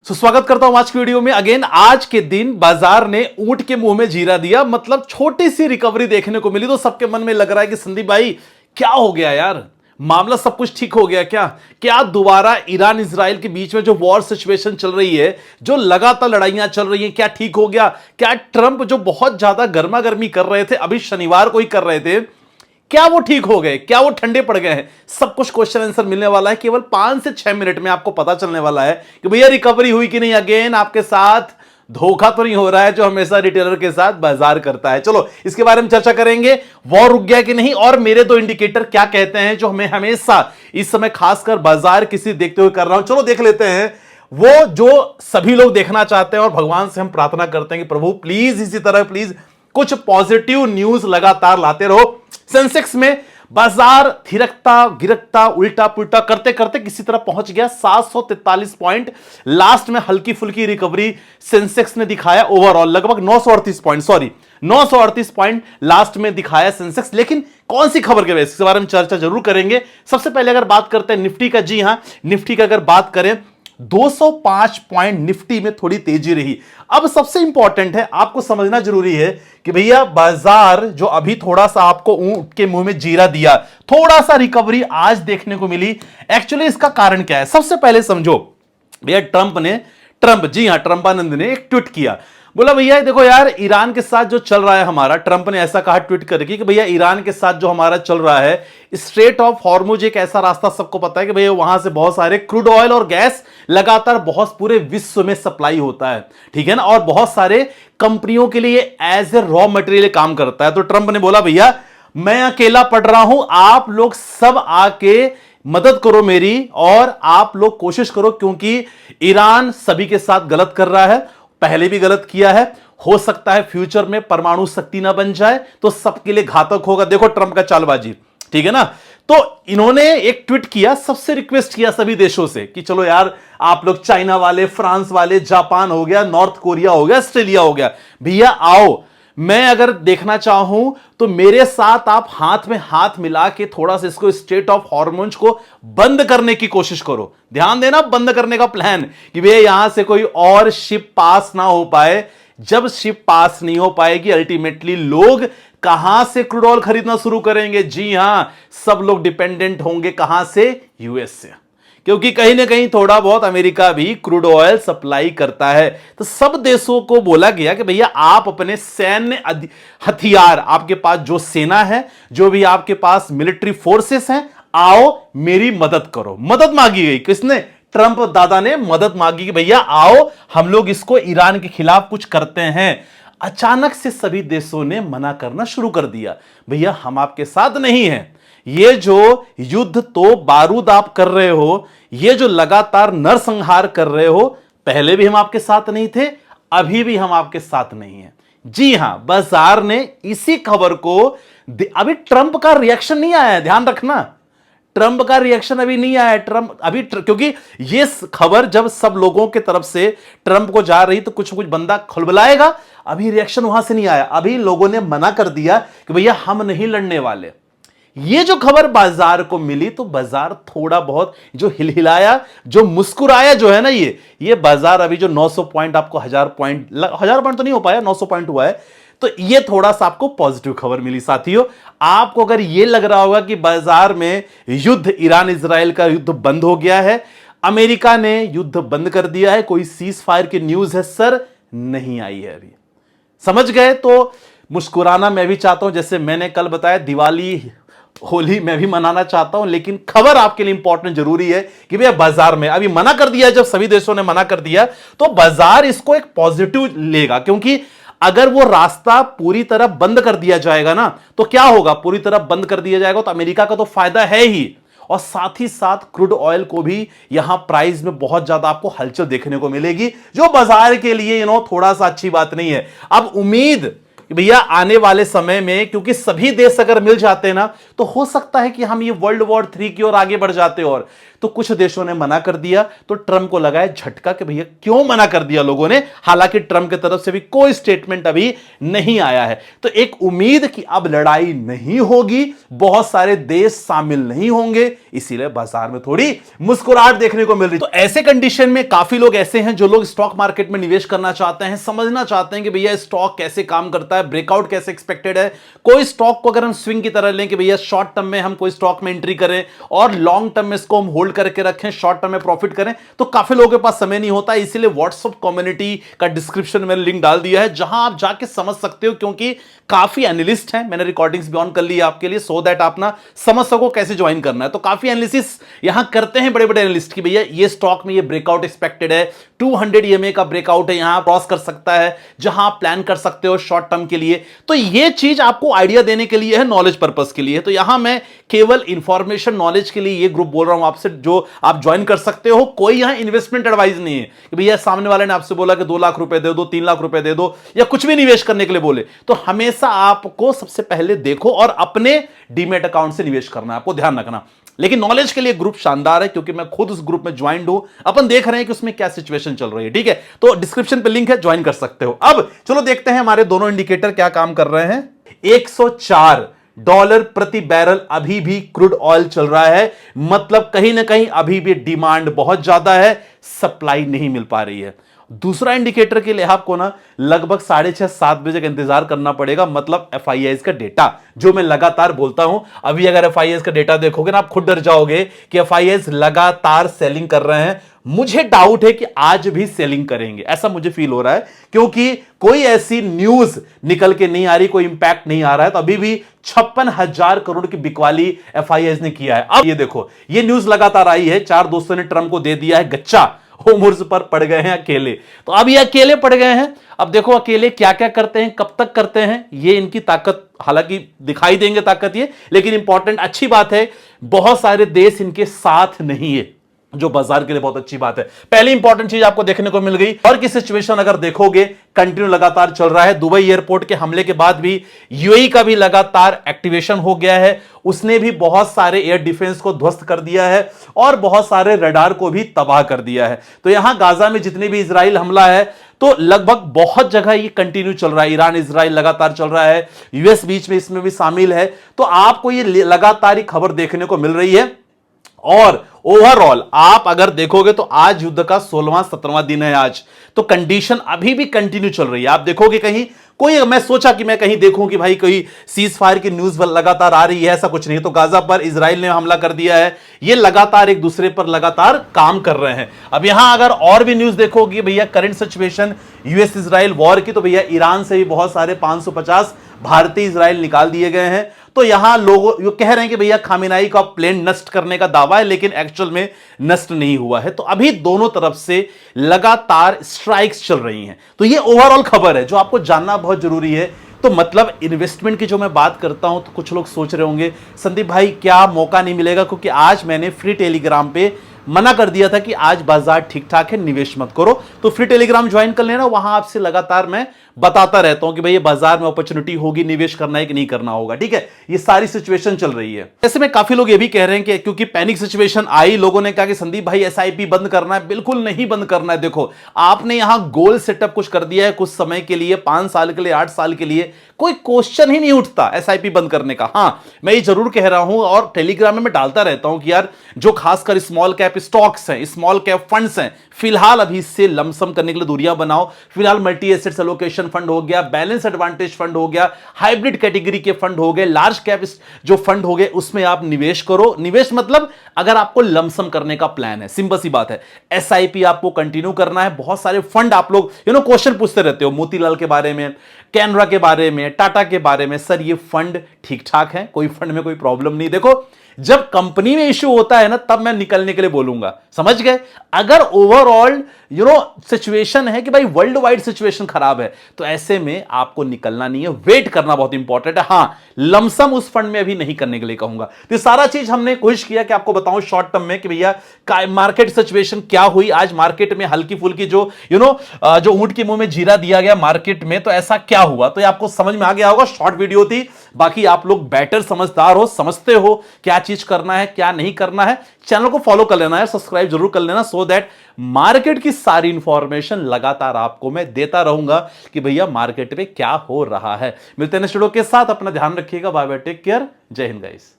तो स्वागत करता हूं आज की वीडियो में। अगेन आज के दिन बाजार ने ऊंट के मुंह में जीरा दिया, मतलब छोटी सी रिकवरी देखने को मिली। तो सबके मन में लग रहा है कि संदीप भाई क्या हो गया यार, मामला सब कुछ ठीक हो गया क्या? क्या दोबारा ईरान इजराइल के बीच में जो वॉर सिचुएशन चल रही है, जो लगातार लड़ाइयां चल रही हैं, क्या ठीक हो गया? क्या ट्रंप जो बहुत ज्यादा गर्मा गर्मी कर रहे थे, अभी शनिवार को ही कर रहे थे, क्या वो ठीक हो गए? क्या वो ठंडे पड़ गए हैं? सब कुछ क्वेश्चन आंसर मिलने वाला है। केवल 5 से 6 मिनट में आपको पता चलने वाला है कि भैया रिकवरी हुई कि नहीं। अगेन आपके साथ धोखा तो नहीं हो रहा है जो हमेशा रिटेलर के साथ बाजार करता है। चलो इसके बारे में चर्चा करेंगे, वॉर रुक गया कि नहीं, और मेरे 2 इंडिकेटर क्या कहते हैं जो हमें हमेशा इस समय खासकर बाजार किसी देखते हुए कर रहा हूं। चलो देख लेते हैं वो जो सभी लोग देखना चाहते हैं, और भगवान से हम प्रार्थना करते हैं कि प्रभु प्लीज इसी तरह प्लीज कुछ पॉजिटिव न्यूज लगातार लाते रहो। सेंसेक्स में बाजार थिरकता गिरकता उल्टा पुल्टा करते करते किसी तरह पहुंच गया 743 पॉइंट। लास्ट में हल्की फुल्की रिकवरी सेंसेक्स ने दिखाया। ओवरऑल लगभग 938 पॉइंट लास्ट में दिखाया सेंसेक्स। लेकिन कौन सी खबर के बेसिस के बारे में चर्चा जरूर करेंगे। सबसे पहले अगर बात करते हैं निफ्टी का, जी हां निफ्टी का अगर बात करें 205 पॉइंट निफ्टी में थोड़ी तेजी रही। अब सबसे इंपॉर्टेंट है, आपको समझना जरूरी है कि भैया बाजार जो अभी थोड़ा सा आपको ऊंट के मुंह में जीरा दिया, थोड़ा सा रिकवरी आज देखने को मिली। एक्चुअली इसका कारण क्या है, सबसे पहले समझो भैया ट्रंपानंद ने एक ट्वीट किया, बोला भैया देखो यार ईरान के साथ जो चल रहा है हमारा, ट्रंप ने ऐसा कहा ट्वीट करके कि भैया ईरान के साथ जो हमारा चल रहा है, स्ट्रेट ऑफ हॉर्मुज एक ऐसा रास्ता सबको पता है कि भैया वहां से बहुत सारे क्रूड ऑयल और गैस लगातार बहुत पूरे विश्व में सप्लाई होता है, ठीक है ना, और बहुत सारे कंपनियों के लिए एज ए रॉ मटेरियल काम करता है। तो ट्रंप ने बोला भैया मैं अकेला पड़ रहा हूं, आप लोग सब आके मदद करो मेरी, और आप लोग कोशिश करो, क्योंकि ईरान सभी के साथ गलत कर रहा है, पहले भी गलत किया है, हो सकता है फ्यूचर में परमाणु शक्ति ना बन जाए तो सबके लिए घातक होगा। देखो ट्रंप का चालबाजी, ठीक है ना। तो इन्होंने एक ट्वीट किया, सबसे रिक्वेस्ट किया सभी देशों से कि चलो यार आप लोग चाइना वाले, फ्रांस वाले, जापान हो गया, नॉर्थ कोरिया हो गया, ऑस्ट्रेलिया हो गया, भैया आओ, मैं अगर देखना चाहूं तो मेरे साथ आप हाथ में हाथ मिला के थोड़ा सा इसको स्टेट ऑफ हॉर्मोन्स को बंद करने की कोशिश करो। ध्यान देना, बंद करने का प्लान, कि भैया यहां से कोई और शिप पास ना हो पाए। जब शिप पास नहीं हो पाएगी, अल्टीमेटली लोग कहां से क्रूड ऑयल खरीदना शुरू करेंगे? जी हां, सब लोग डिपेंडेंट होंगे कहां से? यूएस से, क्योंकि कहीं ना कहीं थोड़ा बहुत अमेरिका भी क्रूड ऑयल सप्लाई करता है। तो सब देशों को बोला गया कि भैया आप अपने सैन्य हथियार, आपके पास जो सेना है, जो भी आपके पास मिलिट्री फोर्सेस हैं, आओ मेरी मदद करो। मदद मांगी गई, किसने? ट्रंप दादा ने मदद मांगी कि भैया आओ हम लोग इसको ईरान के खिलाफ कुछ करते हैं। अचानक से सभी देशों ने मना करना शुरू कर दिया, भैया हम आपके साथ नहीं हैं, ये जो युद्ध तो बारूद आप कर रहे हो, ये जो लगातार नरसंहार कर रहे हो, पहले भी हम आपके साथ नहीं थे, अभी भी हम आपके साथ नहीं हैं। जी हां, बाजार ने इसी खबर को, अभी ट्रंप का रिएक्शन नहीं आया है, ध्यान रखना, ट्रंप का रिएक्शन अभी नहीं आया है। ट्रंप अभी क्योंकि ये खबर जब सब लोगों के तरफ से ट्रंप को जा रही तो कुछ कुछ बंदा खुलबुलाएगा, अभी रिएक्शन वहां से नहीं आया। अभी लोगों ने मना कर दिया कि भैया हम नहीं लड़ने वाले। ये जो खबर बाजार को मिली तो बाजार थोड़ा बहुत जो हिलहिलाया, जो मुस्कुराया जो है ना, ये बाजार अभी जो 900 पॉइंट, आपको 1000 पॉइंट तो नहीं हो पाया, 900 पॉइंट हुआ है, तो ये थोड़ा सा आपको पॉजिटिव खबर मिली। साथियों आपको अगर ये लग रहा होगा कि बाजार में युद्ध, ईरान इजराइल का युद्ध बंद हो गया है, अमेरिका ने युद्ध बंद कर दिया है, कोई सीज फायर की न्यूज है सर, नहीं आई है अभी, समझ गए? तो मुस्कुराना मैं भी चाहता हूं, जैसे मैंने कल बताया दिवाली होली मैं भी मनाना चाहता हूं, लेकिन खबर आपके लिए इंपॉर्टेंट जरूरी है कि भैया बाजार में अभी मना कर दिया, जब सभी देशों ने मना कर दिया तो बाजार इसको एक पॉजिटिव लेगा, क्योंकि अगर वो रास्ता पूरी तरह बंद कर दिया जाएगा ना तो क्या होगा? पूरी तरह बंद कर दिया जाएगा तो अमेरिका का तो फायदा है ही, और साथ ही साथ क्रूड ऑयल को भी यहां प्राइस में बहुत ज्यादा आपको हलचल देखने को मिलेगी, जो बाजार के लिए थोड़ा सा अच्छी बात नहीं है। अब उम्मीद कि भैया आने वाले समय में, क्योंकि सभी देश अगर मिल जाते हैं ना, तो हो सकता है कि हम ये वर्ल्ड वॉर 3 की ओर आगे बढ़ जाते। और तो कुछ देशों ने मना कर दिया, तो ट्रंप को लगा है झटका कि भैया क्यों मना कर दिया लोगों ने। हालांकि ट्रंप की तरफ से भी कोई स्टेटमेंट अभी नहीं आया है। तो एक उम्मीद कि अब लड़ाई नहीं होगी, बहुत सारे देश शामिल नहीं होंगे, इसीलिए बाजार में थोड़ी मुस्कुराहट देखने को मिल रही। तो ऐसे कंडीशन में काफी लोग ऐसे हैं जो लोग स्टॉक मार्केट में निवेश करना चाहते हैं, समझना चाहते हैं कि भैया स्टॉक कैसे काम करता है, ब्रेकआउट कैसे एक्सपेक्टेड है। कोई स्टॉक को अगर हम स्विंग की तरह लें कि भैया शॉर्ट टर्म में हम कोई स्टॉक में एंट्री करें और लॉन्ग टर्म में इसको हम होल्ड करके रखें, शॉर्ट टर्म में प्रॉफिट करें, तो काफी लोगों के पास समय नहीं होता। इसीलिए व्हाट्सएप कम्युनिटी का डिस्क्रिप्शन में लिंक डाल दिया है, जहां आप जाके समझ सकते हो, क्योंकि काफी एनालिस्ट हैं। मैंने रिकॉर्डिंग्स भी ऑन कर ली है आपके लिए, सो दैट आप ना समझ सको कैसे ज्वाइन करना है। तो काफी एनालिसिस यहां करते हैं बड़े बड़े एनालिस्ट की, भैया ये स्टॉक में ये ब्रेकआउट एक्सपेक्टेड है, 200 EMA का ब्रेकआउट है, यहां क्रॉस कर सकता है, जहां आप प्लान कर सकते हो शॉर्ट टर्म के लिए। तो ये चीज आपको आइडिया देने के लिए है, नॉलेज पर्पस के लिए। तो यहां मैं केवल इंफॉर्मेशन नॉलेज के लिए ये ग्रुप बोल रहा हूं आपसे, जो आप ज्वाइन कर सकते हो। कोई यहां इन्वेस्टमेंट एडवाइस नहीं है कि भैया सामने वाले ने आपसे बोला कि 2 लाख रुपए दे दो, 3 लाख रुपए दे दो, या कुछ भी निवेश करने के लिए बोले। तो हमेशा आपको सबसे पहले देखो और अपने डीमेट अकाउंट से निवेश करना है, आपको ध्यान रखना। लेकिन नॉलेज के लिए ग्रुप शानदार है, क्योंकि मैं खुद उस ग्रुप में ज्वाइंड हूं, अपन देख रहे हैं कि उसमें क्या सिचुएशन चल रही है। ठीक है, तो डिस्क्रिप्शन पे लिंक है, ज्वाइन कर सकते हो। अब चलो देखते हैं हमारे दोनों इंडिकेटर क्या काम कर रहे हैं। $104 प्रति बैरल अभी भी क्रूड ऑयल चल रहा है, मतलब कहीं ना कहीं अभी भी डिमांड बहुत ज्यादा है, सप्लाई नहीं मिल पा रही है। दूसरा इंडिकेटर के लिए आपको ना लगभग 6:30-7 बजे का इंतजार करना पड़ेगा, मतलब FIIs का डेटा, जो मैं लगातार बोलता हूं। अभी अगर FIIs का डेटा देखोगे ना, आप खुद डर जाओगे कि FIIs लगातार सेलिंग कर रहे हैं। मुझे डाउट है कि आज भी सेलिंग करेंगे, ऐसा मुझे फील हो रहा है, क्योंकि कोई ऐसी न्यूज निकल के नहीं आ रही, कोई इंपैक्ट नहीं आ रहा है। तो अभी भी 56,000 करोड़ की बिकवाली FIIs ने किया है। अब ये देखो, ये न्यूज लगातार आई है, 4 दोस्तों ने ट्रंप को दे दिया है गच्चा, वो मुर्ज पर पड़ गए हैं अकेले। तो अब ये अकेले पड़ गए हैं। अब देखो अकेले क्या क्या करते हैं, कब तक करते हैं, ये इनकी ताकत, हालांकि दिखाई देंगे ताकत ये, लेकिन इंपॉर्टेंट अच्छी बात है, बहुत सारे देश इनके साथ नहीं है, जो बाजार के लिए बहुत अच्छी बात है। पहली इंपॉर्टेंट चीज आपको देखने को मिल गई। और की सिचुएशन अगर देखोगे, कंटिन्यू लगातार चल रहा है। दुबई एयरपोर्ट के हमले के बाद भी यूएई का भी लगातार एक्टिवेशन हो गया है, उसने भी बहुत सारे एयर डिफेंस को ध्वस्त कर दिया है और बहुत सारे रडार को भी तबाह कर दिया है। तो यहां गाजा में जितने भी इजराइल हमला है, तो लगभग बहुत जगह ये कंटिन्यू चल रहा है। ईरान इजराइल लगातार चल रहा है, यूएस बीच में इसमें भी शामिल है। तो आपको ये लगातार ही खबर देखने को मिल रही है। और ओवरऑल आप अगर देखोगे तो आज युद्ध का 16वां-17वां दिन है आज, तो कंडीशन अभी भी कंटिन्यू चल रही है। आप देखोगे कहीं कोई, मैं सोचा कि मैं कहीं देखूं कि भाई कोई सीज फायर की न्यूज लगातार आ रही है, ऐसा कुछ नहीं। तो गाजा पर इजराइल ने हमला कर दिया है, ये लगातार एक दूसरे पर लगातार काम कर रहे हैं। अब यहां अगर और भी न्यूज देखोगे भैया, current situation US Israel war की, तो भैया ईरान से भी बहुत सारे 550 भारतीय इजराइल निकाल दिए गए हैं। तो यहां लोग ये कह रहे हैं कि भैया खामेनेई का प्लेन नष्ट करने का दावा है, लेकिन एक्चुअल में नष्ट नहीं हुआ है। तो अभी दोनों तरफ से लगातार स्ट्राइक्स चल रही हैं। तो ये ओवरऑल खबर है जो आपको जानना बहुत जरूरी है। तो मतलब इन्वेस्टमेंट की जो मैं बात करता हूं, तो कुछ लोग सोच रहे होंगे संदीप भाई क्या मौका नहीं मिलेगा, क्योंकि आज मैंने फ्री टेलीग्राम पे मना कर दिया था कि आज बाजार ठीक ठाक है, निवेश मत करो। तो फ्री टेलीग्राम ज्वाइन कर लेना, वहां आपसे लगातार मैं बताता रहता हूं कि भाई ये बाजार में अपॉर्चुनिटी होगी, निवेश करना है कि नहीं करना होगा। ठीक है, ये सारी सिचुएशन चल रही है। ऐसे में काफी लोग ये भी कह रहे हैं कि क्योंकि पैनिक सिचुएशन आई, लोगों ने कहा कि संदीप भाई एसआईपी बंद करना है। बिल्कुल नहीं बंद करना है। देखो आपने यहां गोल सेटअप कुछ कर दिया है कुछ समय के लिए, 5 साल के लिए, 8 साल के लिए, कोई क्वेश्चन ही नहीं उठता एसआईपी बंद करने का। हां मैं ये जरूर कह रहा हूं और टेलीग्राम में मैं डालता रहता हूं कि यार जो खासकर स्मॉल कैप स्टॉक्स हैं, स्मॉल कैप फंड्स हैं, फिलहाल अभी इससे लमसम करने के लिए दूरियां बनाओ। फिलहाल मल्टी एसेट्स एलोकेशन फंड हो गया, बैलेंस एडवांटेज फंड हो गया, हाइब्रिड कैटेगरी के फंड हो गए, लार्ज कैप जो फंड हो गए, उसमें आप निवेश करो। निवेश मतलब अगर आपको लमसम करने का प्लान है, सिंपल सी बात है। एसआईपी आपको कंटिन्यू करना है। बहुत सारे फंड आप लोग क्वेश्चन पूछते रहते हो मोतीलाल के बारे में, कैनरा के बारे में, टाटा के बारे में। सर ये फंड ठीक ठाक है, कोई फंड में कोई प्रॉब्लम नहीं। देखो जब कंपनी में इश्यू होता है ना, तब मैं निकलने के लिए बोलूंगा, समझ गए। अगर ओवरऑल सिचुएशन है कि भाई वर्ल्ड वाइड सिचुएशन खराब है, तो ऐसे में आपको निकलना नहीं है, वेट करना बहुत इंपॉर्टेंट है। हां, लमसम उस फंड में अभी नहीं करने के लिए कहूंगा। तो सारा चीज हमने कोशिश किया कि आपको बताऊं शॉर्ट टर्म में कि भैया मार्केट सिचुएशन क्या हुई आज, मार्केट में हल्की फुल्की जो जो ऊंट के मुंह में जीरा दिया गया मार्केट में, तो ऐसा क्या हुआ, तो ये आपको समझ में आ गया होगा। शॉर्ट वीडियो थी, बाकी आप लोग बेटर समझदार हो, समझते हो क्या चीज करना है क्या नहीं करना है। चैनल को फॉलो कर लेना है, सब्सक्राइब जरूर कर लेना, सो दैट मार्केट की सारी इंफॉर्मेशन लगातार आपको मैं देता रहूंगा कि भैया मार्केट में क्या हो रहा है। मिलते हैं नेक्स्ट वीडियो के साथ, अपना ध्यान रखिएगा, बाय बाय, टेक केयर, जय हिंद गाइस।